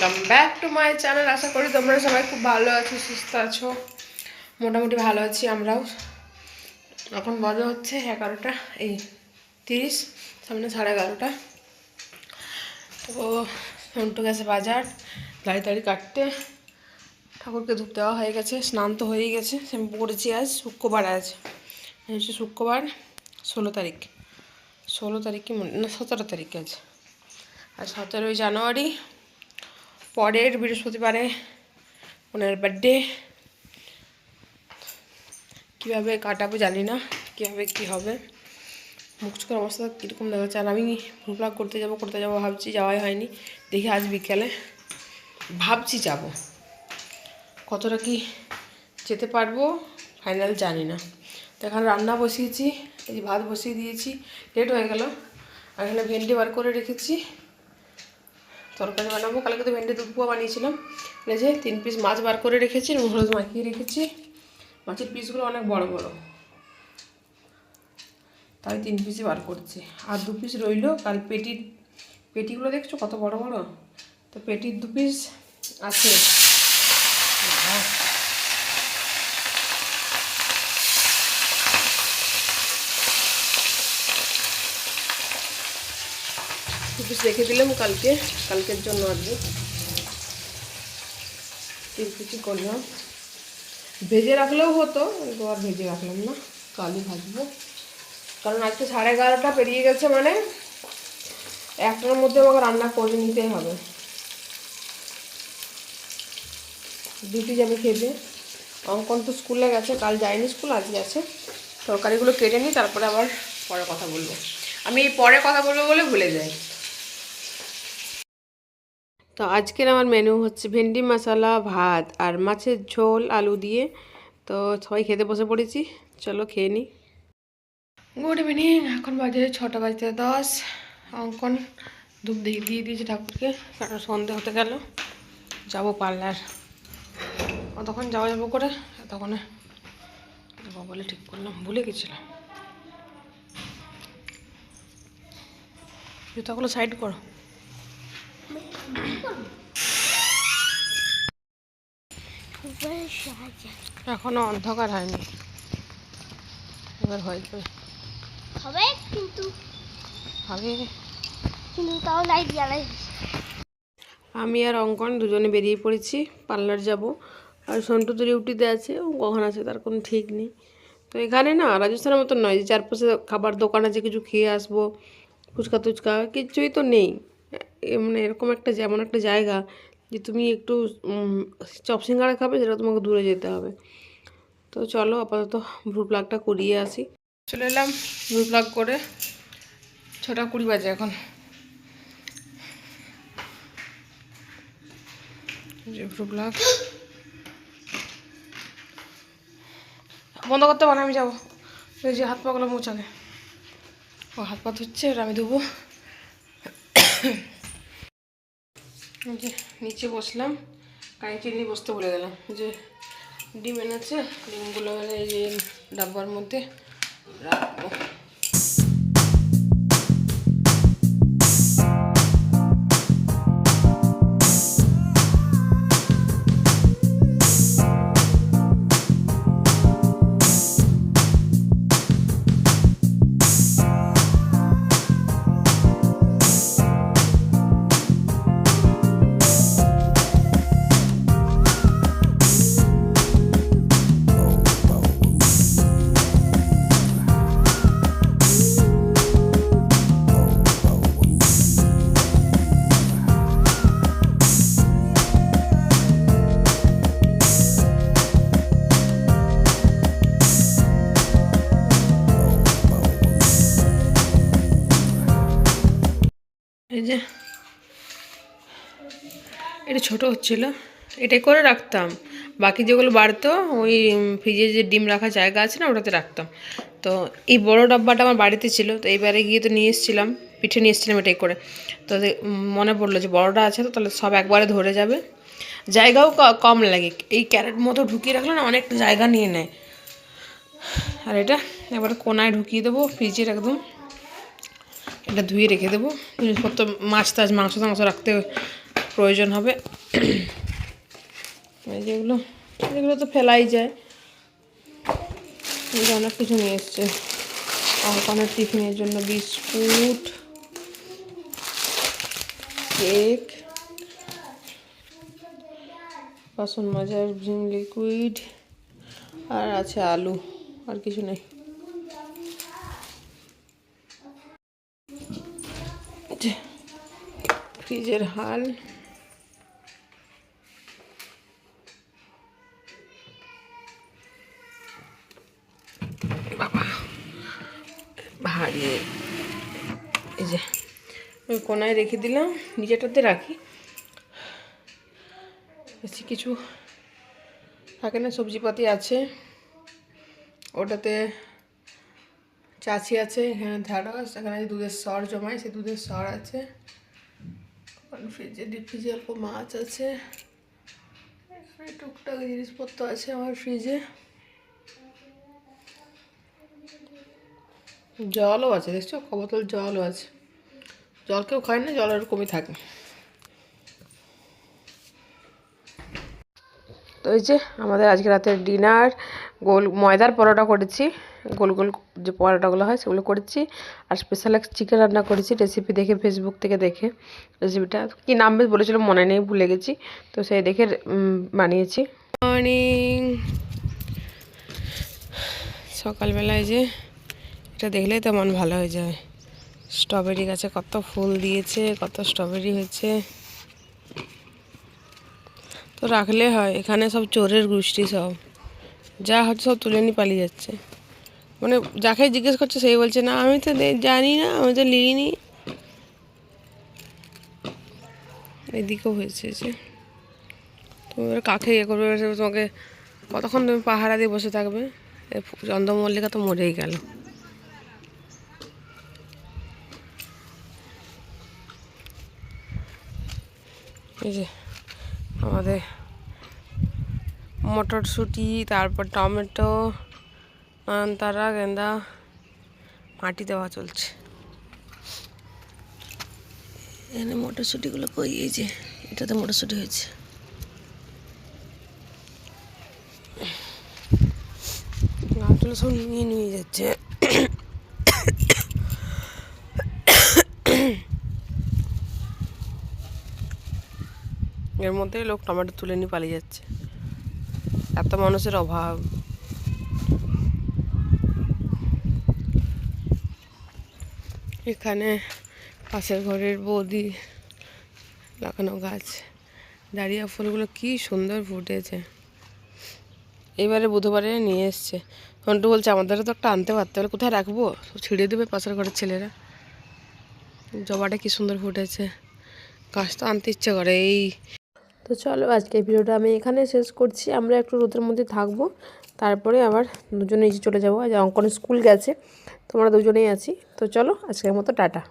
Welcome back to my channel. আশা করি তোমরা সবাই খুব ভালো আছো, সুস্থ আছো। মোটামুটি ভালো আছি আমরাও। এখন বাজে হচ্ছে 11:30, সামনে 11:30। তো সন্টু গেছে বাজার, দাড়ি কাটতে। ঠাকুরকে ধূপ দেওয়া হয়ে গেছে, স্নান তো হয়েই গেছে, শ্যাম্পু করেছি। আজ শুক্রবার, আজ হচ্ছে শুক্রবার 16 তারিখ, 17 তারিখ আজ। আর 17 জানুয়ারি, পরের বৃহস্পতিবারে ওনার বার্থডে। কীভাবে কাটাবো জানি না, কীভাবে কী হবে। মুখচুকের অবস্থা কীরকম দেখা যাচ্ছে। আর আমি ভ্লগ করতে যাবো ভাবছি, যাওয়াই হয়নি। দেখি আজ বিকেলে ভাবছি যাব, কতটা কি যেতে পারবো ফাইনাল জানি না। তো এখানে রান্না বসিয়েছি, এই ভাত বসিয়ে দিয়েছি, লেট হয়ে গেল। আর এখানে ভেন্ডি বার করে রেখেছি, তরকারি বানাবো। কালকে তো ভেন্ডি দুপুয়া বানিয়েছিলাম। এই যে 3 পিস মাছ বার করে রেখেছি, হলুদ মাখিয়ে রেখেছি। মাছের পিসগুলো অনেক বড় বড়, তাই 3 পিসই বার করছি। আর 2 পিস রইল। কাল পেটিগুলো দেখছো কত বড় বড়, তো পেটির 2 পিস আছে। 2 পিস রেখে দিলাম কালকের জন্য। আজকে 3 পিসই করলাম। ভেজে রাখলেও হতো, কিন্তু আর ভেজে রাখলাম না, কালই ভাজবো। কারণ আজকে 11:30 পেরিয়ে গেছে, মানে 1টার মধ্যে আমাকে রান্না করে নিতেই হবে। ডিউটি যাবে খেতে। অঙ্কন তো স্কুলে গেছে, কাল যায়নি স্কুল, আজ গেছে। তরকারিগুলো কেটে নিই, তারপরে আবার পরে কথা বলবো। আমি এই পরে কথা বলবো বলে ভুলে যাই। তো আজকের আমার মেনু হচ্ছে ভেন্ডি মশলা ভাত আর মাছের ঝোল আলু দিয়ে। তো সবাই খেতে বসে পড়েছি, চলো খেয়ে নিই। গুড ইভিনিং, এখন বাজে 6:10। অঙ্কন ধূপ দিয়ে দিয়েছি ঠাকুরকে, কারণ সন্ধে হতে গেল। যাবো পার্লার, তখন যাবো করে, তখন বলে ঠিক করলাম, ভুলে গেছিলাম। জুতাগুলো সাইড করো। এখনো অন্ধকার হয়নি, এবার হয়ে যাবে। হবে কিন্তু তাও লাইট জ্বালাই। আমি আর অঙ্কন দুজনে বেরিয়ে পড়েছি, পার্লার যাব। আর সন্টু তো ডিউটিতে আছে, ও কখন আছে তার কোনো ঠিক নেই। তো এখানে না রাজস্থানের মতন নয় যে চারপাশে খাবার দোকান আছে, কিছু খেয়ে আসবো, ফুচকা টুচকা কিছুই তো নেই। মানে এরকম যেমন একটা জায়গা যে তুমি একটু চপ সিঙ্গাড়া খাবে, সেটা তোমাকে দূরে যেতে হবে। তো চলো আপাতত ভ্রু প্লাগটা করিয়ে আসি। চলে এলাম ভ্রু প্লাগ করে। 6:20 বাজে এখন। যে ভ্রু প্লাগ বন্ধ করতে পারে, আমি যাবো। এই যে হাত পাগুলো মোছাকে, ও হাত পা ধুচ্ছে, আর আমি ধুবো। যে নিচে বসলাম, কাঁচি নিয়ে বসতে বলে গেলাম। যে ডিম এনেছে, ডিমগুলো এই যে ডাব্বার মধ্যে রাখবো। এই যে এটা ছোটো হচ্ছিলো, এটাই করে রাখতাম। বাকি যেগুলো বাড়তো ওই ফ্রিজে যে ডিম রাখার জায়গা আছে না, ওটাতে রাখতাম। তো এই বড় ডাব্বাটা আমার বাড়িতে ছিল, তো এইবারে গিয়ে তো নিয়ে এসেছিলাম, পিঠে নিয়ে এসেছিলাম এটাই করে। তো মনে পড়লো যে বড়টা আছে, তো তাহলে সব একবারে ধরে যাবে, জায়গাও কম লাগে। এই ক্যারেট মতো ঢুকিয়ে রাখলে না অনেকটা জায়গা নিয়ে নেয়। আর এটা এবারে কোনায় ঢুকিয়ে দেবো ফ্রিজের একদম। এটা ধুয়ে রেখে দেবো, জিনিসপত্র মাছ টাছ মাংস রাখতে প্রয়োজন হবে। এই যেগুলো এগুলো তো ফেলাই যায়, অনেক কিছু নিয়ে এসছে। অঙ্কনের টিফিনের জন্য বিস্কুট, কেক, বাসন মাজার ভিম লিকুইড, আর আছে আলু, আর কিছু নেই। ফ্রিজের হাল, বাবা ভারী। এই যে ওই কোনায় রেখে দিলাম, নিচেটাতে রাখি, বেশি কিছু থাকে না। সবজিপাতি আছে, ওটাতে চাচি আছে, এখানে ঢ্যাঁড়স, এখানে দুধের সর জমায়, সে দুধের সর আছে। ফ্রিজে ডিপ ফ্রিজে অল্প মাছ আছে, এখানে টুকটাক জিনিসপত্র আছে আমার ফ্রিজে। জলও আছে, দেখছো বোতল জলও আছে। জল কেউ খায় না, জল এরকমই থাকে। তো এই যে আমাদের আজকে রাতের ডিনার, গোল ময়দার পরোটা করেছি, গোল গোল যে পরোটাগুলো হয় সেগুলো করেছি। আর স্পেশাল এক চিকেন রান্না করেছি, রেসিপি দেখে, ফেসবুক থেকে দেখে। রেসিপিটা কী নাম বেশ বলেছিল মনে নেই, ভুলে গেছি। তো সেই দেখে বানিয়েছি। মর্নিং, সকালবেলায় যে এটা দেখলেই তো মন ভালো হয়ে যায়। স্ট্রবেরি গাছে কত ফুল দিয়েছে, কত স্ট্রবেরি হয়েছে। তো রাখলে হয়, এখানে সব চোরের গোষ্ঠী, সব যা হচ্ছে সব তুলে নিয়ে পালিয়ে যাচ্ছে। মানে যাকে জিজ্ঞেস করছে সেই বলছে না আমি তো জানি না, আমি তো নিইনি। এদিকেও হয়েছে যে তুমি এবার কাকে ইয়ে করবে, তোমাকে কতক্ষণ তুমি পাহারা দিয়ে বসে থাকবে। চন্দ্রমল্লিকা তো মরেই গেল। এই যে আমাদের মটরশুঁটি, তারপর টমেটো, নয়নতারা, গেঁদা মাটি দেওয়া চলছে। এখানে মটরশুঁটিগুলো কই, এই যে এটাতে মটরশুঁটি হয়েছে। গাছগুলো সব নিয়ে নিয়ে যাচ্ছে। এর মধ্যেই লোক টমেটো তুলে নিয়ে পালিয়ে যাচ্ছে, এত মানুষের অভাব। এখানে পাশের ঘরের বৌদি লাগানো গাছ, ডালিয়া ফুলগুলো কি সুন্দর ফুটেছে। এবারে বুধবারে নিয়ে এসছে। মন্টু বলছে আমাদেরও তো একটা আনতে পারতে, বলে কোথায় রাখবো, ছিঁড়ে দেবে পাশের ঘরের ছেলেরা। জবাটা কি সুন্দর ফুটেছে, গাছ তো আনতে ইচ্ছে করে। এই তো চলো আজকে ভিডিওটা আমি এখানে শেষ করছি। আমরা একটু রোদের মধ্যে থাকবো, তারপরে আবার দুজনে নিচে চলে যাবো। আজ অঙ্কন স্কুল গেছে, তোমরা দুজনেই আছি। তো চলো আজকের মতো টাটা।